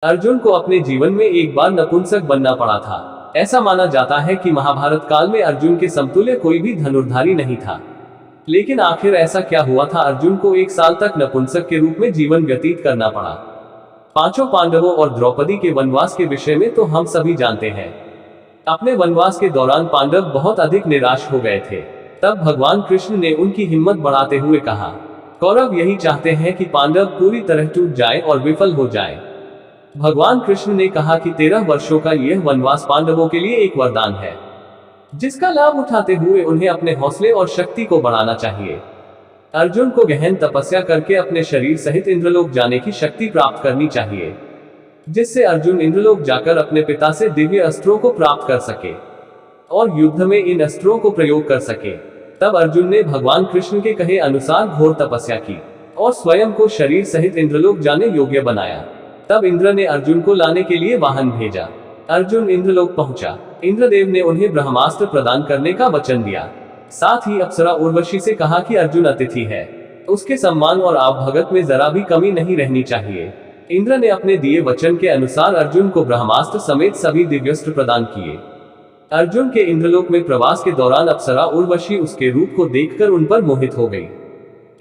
अर्जुन को अपने जीवन में एक बार नपुंसक बनना पड़ा था। ऐसा माना जाता है कि महाभारत काल में अर्जुन के समतुल्य कोई भी धनुर्धारी नहीं था। लेकिन आखिर ऐसा क्या हुआ था, अर्जुन को 1 साल तक नपुंसक के रूप में जीवन व्यतीत करना पड़ा। पांचों पांडवों और द्रौपदी के वनवास के विषय में तो हम सभी जानते हैं। अपने वनवास के दौरान पांडव बहुत अधिक निराश हो गए थे। तब भगवान कृष्ण ने उनकी हिम्मत बढ़ाते हुए कहा, कौरव यही चाहते हैं कि पांडव पूरी तरह टूट जाए और विफल हो जाए। भगवान कृष्ण ने कहा कि 13 वर्षों का यह वनवास पांडवों के लिए एक वरदान है, जिसका लाभ उठाते हुए उन्हें अपने हौसले और शक्ति को बढ़ाना चाहिए। अर्जुन को गहन तपस्या करके अपने शरीर सहित इंद्रलोक जाने की शक्ति प्राप्त करनी चाहिए, जिससे अर्जुन इंद्रलोक जाकर अपने पिता से दिव्य अस्त्रों को प्राप्त कर सके और युद्ध में इन अस्त्रों को प्रयोग कर सके। तब अर्जुन ने भगवान कृष्ण के कहे अनुसार घोर तपस्या की और स्वयं को शरीर सहित इंद्रलोक जाने योग्य बनाया। तब इंद्र ने अर्जुन को लाने के लिए वाहन भेजा। अर्जुन इंद्रलोक पहुंचा। इंद्रदेव ने उन्हें ब्रह्मास्त्र प्रदान करने का वचन दिया। साथ ही अप्सरा उर्वशी से कहा कि अर्जुन अतिथि है, उसके सम्मान और आवभगत में जरा भी कमी नहीं रहनी चाहिए। इंद्र ने अपने दिए वचन के अनुसार अर्जुन को ब्रह्मास्त्र समेत सभी दिव्यास्त्र प्रदान किए। अर्जुन के इंद्रलोक में प्रवास के दौरान अप्सरा उर्वशी उसके रूप को देखकर उन पर मोहित हो गई।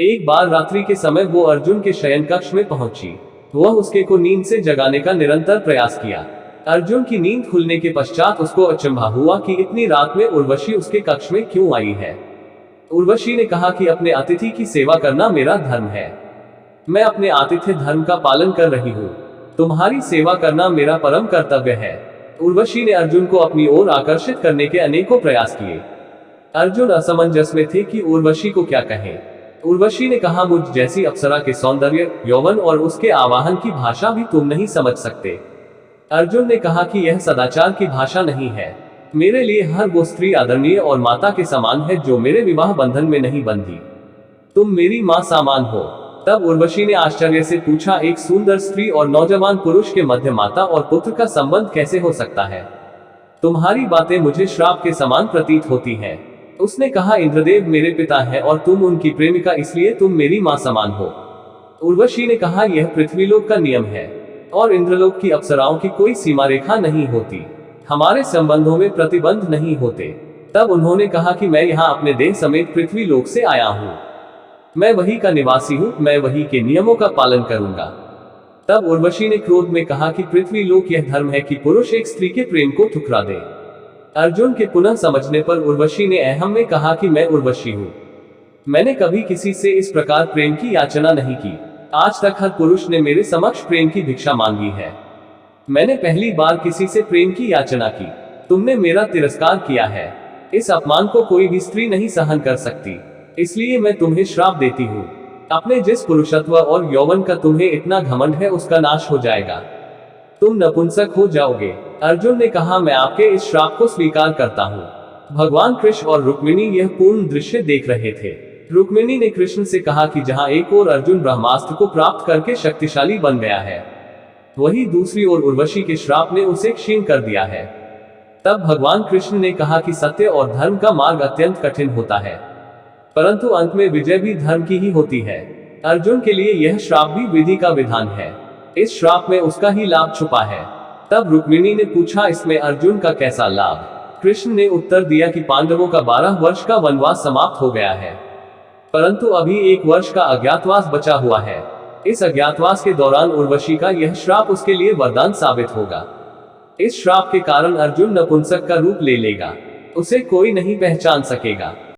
एक बार रात्रि के समय वो अर्जुन के शयन कक्ष में पहुंची। वह उसके को नींद से जगाने का निरंतर प्रयास किया। अर्जुन की नींद खुलने के पश्चात उसको अचंभा हुआ कि इतनी रात में उर्वशी उसके कक्ष में क्यों आई है। उर्वशी ने कहा कि अपने अतिथि की सेवा करना मेरा धर्म है। मैं अपने आतिथ्य धर्म का पालन कर रही हूँ। तुम्हारी सेवा करना मेरा परम कर्तव्य है। उर्वशी ने अर्जुन को अपनी ओर आकर्षित करने के अनेकों प्रयास किए। अर्जुन असमंजस में थे कि उर्वशी को क्या कहें। उर्वशी ने कहा, मुझ जैसी अप्सरा के सौंदर्य, यौवन और उसके आवाहन की भाषा भी तुम नहीं समझ सकते। अर्जुन ने कहा कि यह सदाचार की भाषा नहीं है। मेरे लिए हर वो स्त्री आदरणीय और माता के समान है जो मेरे विवाह बंधन में नहीं बंधी। तुम मेरी माँ समान हो। तब उर्वशी ने आश्चर्य से पूछा, एक सुंदर स्त्री और नौजवान पुरुष के मध्य माता और पुत्र का संबंध कैसे हो सकता है? तुम्हारी बातें मुझे श्राप के समान प्रतीत होती हैं। उसने कहा, इंद्रदेव मेरे पिता है और तुम उनकी प्रेमिका, इसलिए तुम मेरी मां समान हो। उर्वशी ने कहा, यह पृथ्वीलोक का नियम है और इंद्रलोक की अप्सराओं की कोई सीमा रेखा नहीं होती। हमारे संबंधों में प्रतिबंध नहीं होते। तब उन्होंने कहा कि मैं यहाँ अपने देह समेत पृथ्वीलोक से आया हूँ। मैं वही का निवासी हूँ, मैं वही के नियमों का पालन करूंगा। तब उर्वशी ने क्रोध में कहा कि पृथ्वीलोक यह धर्म है कि पुरुष एक स्त्री के प्रेम को ठुकरा दे। अर्जुन के पुनः समझने पर उर्वशी ने अहम में कहा कि मैं उर्वशी हूँ। मैंने कभी किसी से इस प्रकार प्रेम की याचना नहीं की। आज तक हर पुरुष ने मेरे समक्ष प्रेम की भिक्षा मांगी है। मैंने पहली बार किसी से प्रेम की याचना की। तुमने मेरा तिरस्कार किया है। इस अपमान को कोई भी स्त्री नहीं सहन कर सकती, इसलिए मैं तुम्हें श्राप देती हूँ। अपने जिस पुरुषत्व और यौवन का तुम्हें इतना घमंड है, उसका नाश हो जाएगा। तुम नपुंसक हो जाओगे। अर्जुन ने कहा, मैं आपके इस श्राप को स्वीकार करता हूँ। भगवान कृष्ण और रुक्मिणी यह पूर्ण दृश्य देख रहे थे। रुक्मिणी ने कृष्ण से कहा कि जहाँ एक ओर अर्जुन ब्रह्मास्त्र को प्राप्त करके शक्तिशाली बन गया है, वही दूसरी ओर उर्वशी के श्राप ने उसे क्षीण कर दिया है। तब भगवान कृष्ण ने कहा कि सत्य और धर्म का मार्ग अत्यंत कठिन होता है, परंतु अंत में विजय भी धर्म की ही होती है। अर्जुन के लिए यह श्राप भी विधि का विधान है। इस श्राप में उसका ही लाभ छुपा है। तब रुक्मिणी ने पूछा, इसमें अर्जुन का कैसा लाभ? कृष्ण ने उत्तर दिया कि पांडवों का 12 वर्ष का वनवास समाप्त हो गया है, परंतु अभी 1 वर्ष का अज्ञातवास बचा हुआ है। इस अज्ञातवास के दौरान उर्वशी का यह श्राप उसके लिए वरदान साबित होगा। इस श्राप के कारण अर्जुन नपुंसक का रूप ले लेगा। उसे कोई नहीं पहचान सकेगा।